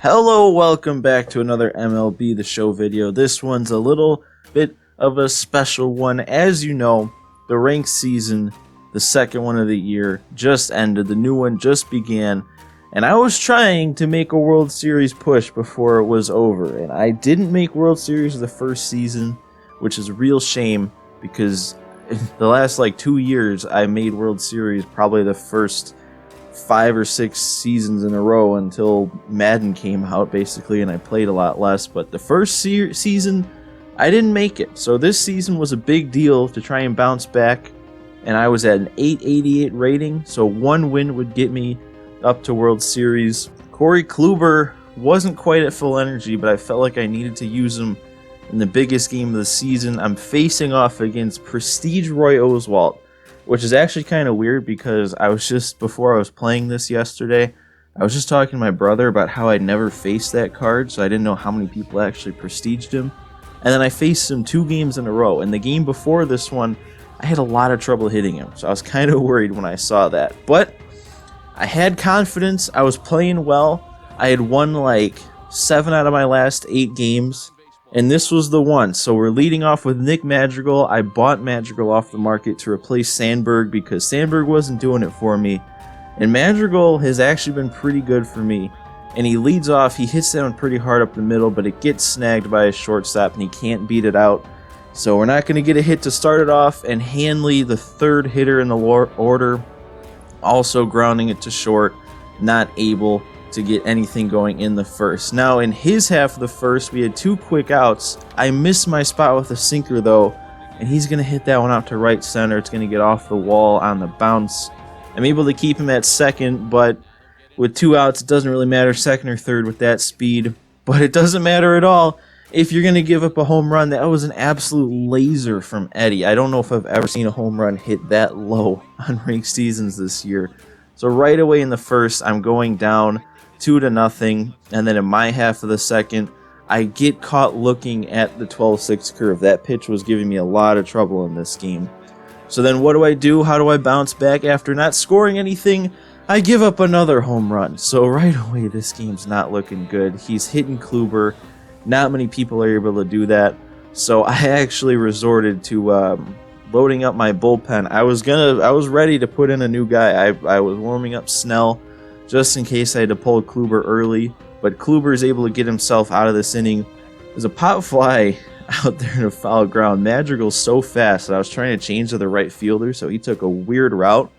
Hello, welcome back to another MLB The Show video. This one's a little bit of a special one. As you know, the ranked season, the second one of the year, just ended. The new one just began. And I was trying to make a World Series push before it was over. And I didn't make World Series the first season, which is a real shame because the last 2 years I made World Series probably the first 5 or 6 seasons in a row until Madden came out basically, and I played a lot less. But the first season I didn't make it, so this season was a big deal to try and bounce back, and I was at an 888 rating, so one win would get me up to World Series. Corey Kluber wasn't quite at full energy, but I felt like I needed to use him in the biggest game of the season. I'm facing off against Prestige Roy Oswalt, which is actually kind of weird because before I was playing this yesterday, I was just talking to my brother about how I'd never faced that card, so I didn't know how many people actually prestiged him. And then I faced him 2 games in a row, and the game before this one, I had a lot of trouble hitting him, so I was kind of worried when I saw that. But I had confidence, I was playing well, I had won 7 out of my last 8 games, and this was the one. So we're leading off with Nick Madrigal. I bought Madrigal off the market to replace Sandberg because Sandberg wasn't doing it for me. And Madrigal has actually been pretty good for me. And he leads off, he hits that one pretty hard up the middle, but it gets snagged by a shortstop and he can't beat it out. So we're not going to get a hit to start it off. And Hanley, the third hitter in the order, also grounding it to short, not able to get anything going in the first. Now in his half of the first, we had 2 quick outs. I missed my spot with a sinker though, and he's going to hit that one out to right center. It's going to get off the wall on the bounce. I'm able to keep him at second, but with 2 outs, it doesn't really matter second or third with that speed. But it doesn't matter at all if you're going to give up a home run. That was an absolute laser from Eddie. I don't know if I've ever seen a home run hit that low on ranked seasons this year. So right away in the first, I'm going down 2-0, and then in my half of the second, I get caught looking at the 12-6 curve. That pitch was giving me a lot of trouble in this game. So then what do? How do I bounce back after not scoring anything? I give up another home run. So right away, this game's not looking good. He's hitting Kluber. Not many people are able to do that. So I actually resorted to loading up my bullpen. I was ready to put in a new guy. I was warming up Snell just in case I had to pull Kluber early, but Kluber is able to get himself out of this inning. There's a pop fly out there in a foul ground. Madrigal's so fast that I was trying to change to the right fielder, so he took a weird route.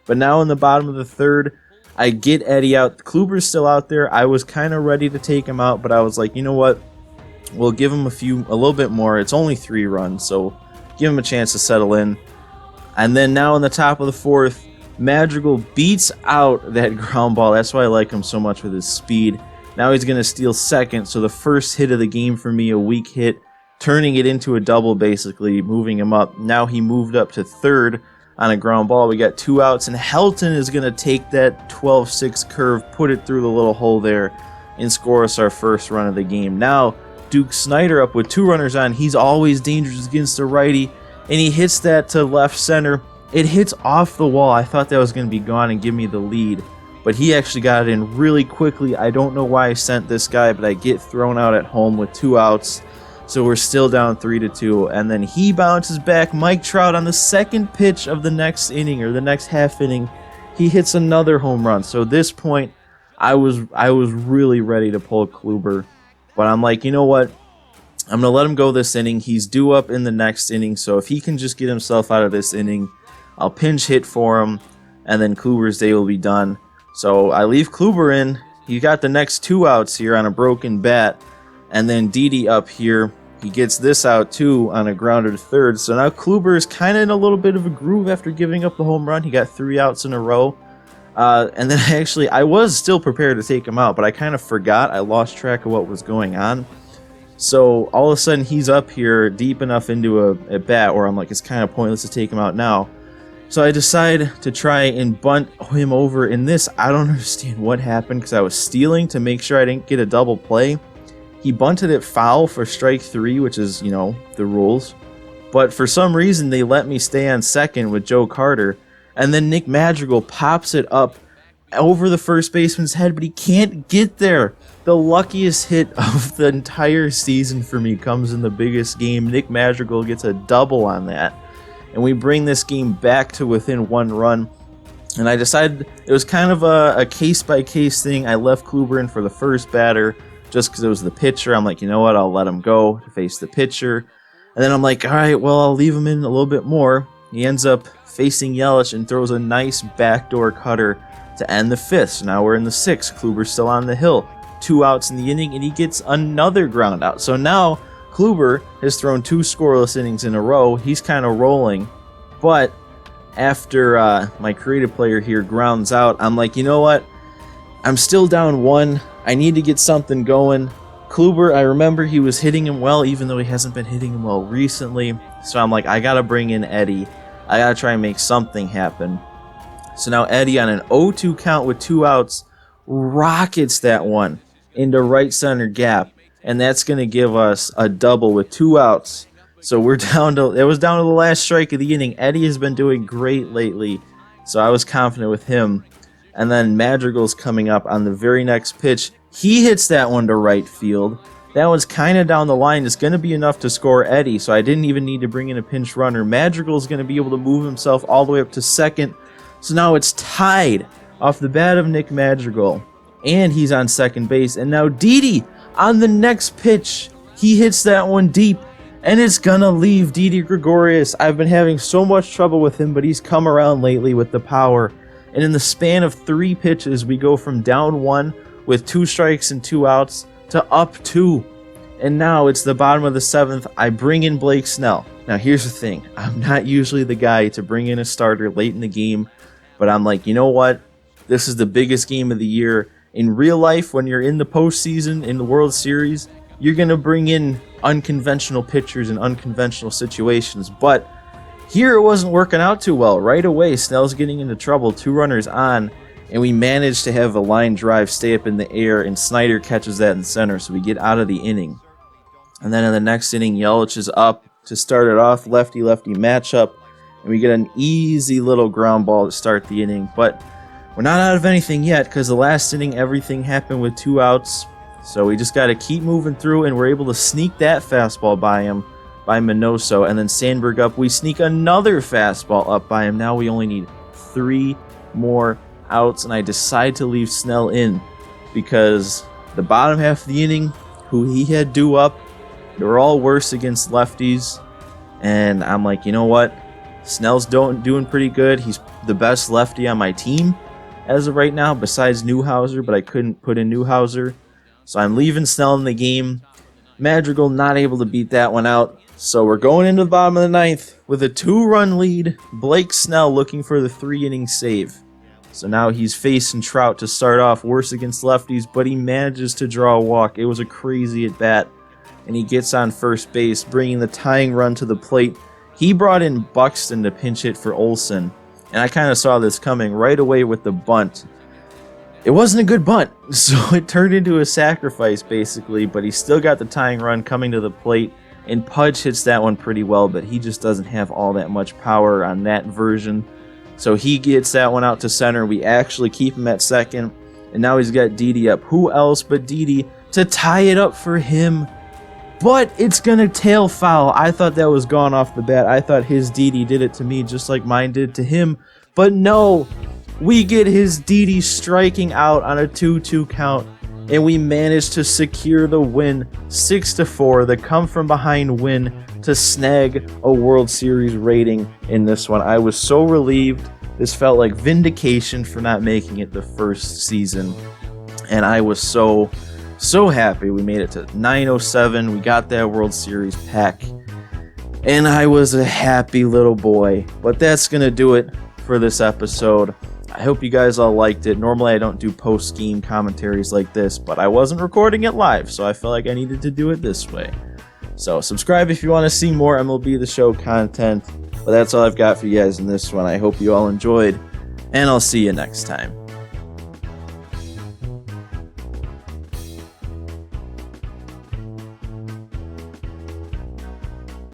But now in the bottom of the third, I get Eddie out. Kluber's still out there. I was kind of ready to take him out, but I was like, you know what? We'll give him a little bit more. It's only 3 runs, so give him a chance to settle in. And then now in the top of the fourth, Madrigal beats out that ground ball. That's why I like him so much with his speed. Now he's going to steal second, so the first hit of the game for me, a weak hit, turning it into a double basically, moving him up. Now he moved up to third on a ground ball. We got 2 outs, and Helton is going to take that 12-6 curve, put it through the little hole there, and score us our first run of the game. Now Duke Snyder up with 2 runners on. He's always dangerous against the righty, and he hits that to left center. It hits off the wall. I thought that was going to be gone and give me the lead, but he actually got it in really quickly. I don't know why I sent this guy, but I get thrown out at home with 2 outs, so we're still down 3-2, and then he bounces back. Mike Trout on the second pitch of the next inning, or the next half inning, he hits another home run. So at this point, I was really ready to pull Kluber, but I'm like, you know what? I'm going to let him go this inning. He's due up in the next inning, so if he can just get himself out of this inning, I'll pinch hit for him, and then Kluber's day will be done. So I leave Kluber in. He got the next 2 outs here on a broken bat, and then Didi up here. He gets this out too on a grounder to third. So now Kluber is kind of in a little bit of a groove after giving up the home run. He got 3 outs in a row. And then I was still prepared to take him out, but I kind of forgot. I lost track of what was going on. So all of a sudden he's up here deep enough into a bat where I'm like, it's kind of pointless to take him out now. So I decide to try and bunt him over in this. I don't understand what happened because I was stealing to make sure I didn't get a double play. He bunted it foul for strike 3, which is, the rules. But for some reason, they let me stay on second with Joe Carter. And then Nick Madrigal pops it up over the first baseman's head, but he can't get there. the luckiest hit of the entire season for me comes in the biggest game. Nick Madrigal gets a double on that, and we bring this game back to within 1 run. And I decided it was kind of a case-by-case thing. I left Kluber in for the first batter just because it was the pitcher. I'm like, you know what, I'll let him go to face the pitcher. And then I'm like, all right, well, I'll leave him in a little bit more. He ends up facing Yelich and throws a nice backdoor cutter to end the 5th. So now we're in the 6th. Kluber's still on the hill. 2 outs in the inning, and he gets another ground out. So now Kluber has thrown 2 scoreless innings in a row. He's kind of rolling. But after my creative player here grounds out, I'm like, you know what? I'm still down 1. I need to get something going. Kluber, I remember he was hitting him well, even though he hasn't been hitting him well recently. So I'm like, I got to bring in Eddie. I got to try and make something happen. So now Eddie on an 0-2 count with 2 outs rockets that one into right center gap. And that's going to give us a double with 2 outs. So we're down to, it was down to the last strike of the inning. Eddie has been doing great lately, so I was confident with him. And then Madrigal's coming up on the very next pitch. He hits that one to right field. That one's kind of down the line. It's going to be enough to score Eddie, so I didn't even need to bring in a pinch runner. Madrigal's going to be able to move himself all the way up to second. So now it's tied off the bat of Nick Madrigal, and he's on second base. And now Didi on the next pitch, he hits that one deep. And it's gonna leave Didi Gregorius. I've been having so much trouble with him, but he's come around lately with the power. And in the span of 3 pitches, we go from down 1 with 2 strikes and 2 outs to up 2. And now it's the bottom of the 7th. I bring in Blake Snell. Now here's the thing. I'm not usually the guy to bring in a starter late in the game, but I'm like, you know what? This is the biggest game of the year. In real life, when you're in the postseason, in the World Series, you're going to bring in unconventional pitchers in unconventional situations. But here it wasn't working out too well. Right away, Snell's getting into trouble. 2 runners on, and we managed to have a line drive stay up in the air, and Snyder catches that in center, so we get out of the inning. And then in the next inning, Yelich is up to start it off, lefty-lefty matchup, and we get an easy little ground ball to start the inning. But we're not out of anything yet, because the last inning, everything happened with 2 outs. So we just got to keep moving through, and we're able to sneak that fastball by him, by Minoso, and then Sandberg up. We sneak another fastball up by him. Now we only need 3 more outs, and I decide to leave Snell in because the bottom half of the inning, who he had due up, they were all worse against lefties, and I'm like, you know what? Snell's doing pretty good. He's the best lefty on my team as of right now, besides Newhouser, but I couldn't put in Newhouser. So I'm leaving Snell in the game. Madrigal not able to beat that one out. So we're going into the bottom of the 9th with a 2-run lead. Blake Snell looking for the 3-inning save. So now he's facing Trout to start off, worse against lefties, but he manages to draw a walk. It was a crazy at bat, and he gets on first base, bringing the tying run to the plate. He brought in Buxton to pinch hit for Olsen, and I kind of saw this coming right away with the bunt. It wasn't a good bunt, so it turned into a sacrifice, basically, but he still got the tying run coming to the plate, and Pudge hits that one pretty well, but he just doesn't have all that much power on that version. So he gets that one out to center. We actually keep him at second, and now he's got Didi up. Who else but Didi to tie it up for him? But it's going to tail foul. I thought that was gone off the bat. I thought his Didi did it to me just like mine did to him, but no. We get his Didi striking out on a 2-2 count, and we manage to secure the win, 6-4, the come-from-behind win to snag a World Series rating in this one. I was so relieved. This felt like vindication for not making it the first season, and I was so happy. We made it to 907. We got that World Series pack, and I was a happy little boy. But that's going to do it for this episode. I hope you guys all liked it. Normally I don't do post-game commentaries like this, but I wasn't recording it live, so I felt like I needed to do it this way. So subscribe if you want to see more MLB The Show content. But that's all I've got for you guys in this one. I hope you all enjoyed, and I'll see you next time.